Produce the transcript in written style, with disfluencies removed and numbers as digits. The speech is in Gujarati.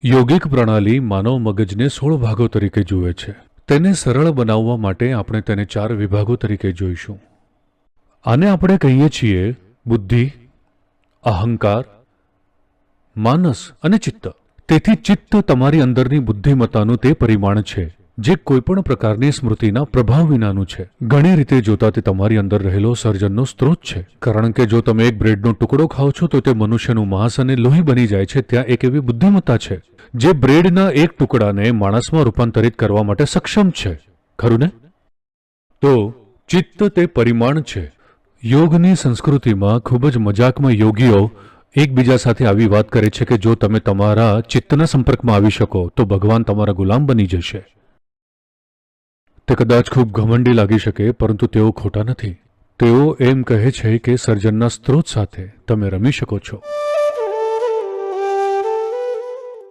યોગિક પ્રણાલી માનવ મગજને 16 ભાગો તરીકે જુએ છે. તેને સરળ બનાવવા માટે આપણે તેને 4 વિભાગો તરીકે જોઈશું. આને આપણે કહીએ છીએ બુદ્ધિ, અહંકાર, માનસ અને ચિત્ત. તેથી ચિત્ત તમારી અંદરની બુદ્ધિમત્તાનું તે પરિમાણ છે જે કોઈપણ પ્રકારની સ્મૃતિના પ્રભાવ વિનાનું છે. ઘણી રીતે જોતા તે તમારી અંદર રહેલો સર્જનનો સ્ત્રોત છે. કારણ કે જો તમે એક બ્રેડનો ટુકડો ખાઓ છો તો તે મનુષ્યનું માંસ અને લોહી બની જાય છે. ત્યાં એક એવી બુદ્ધિમત્તા છે જે બ્રેડના એક ટુકડાને માણસમાં રૂપાંતરિત કરવા માટે સક્ષમ છે. ખરું ને? તો ચિત્ત તે પરિમાણ છે. યોગની સંસ્કૃતિમાં ખૂબ જ મજાકમાં યોગીઓ એકબીજા સાથે આવી વાત કરે છે કે જો તમે તમારા ચિત્તના સંપર્કમાં આવી શકો તો ભગવાન તમારા ગુલામ બની જશે. તે કદાચ ખૂબ ઘમંડી લાગી શકે, પરંતુ તેઓ ખોટા નથી. તેઓ એમ કહે છે કે સર્જનના સ્ત્રોત સાથે તમે રમી શકો છો.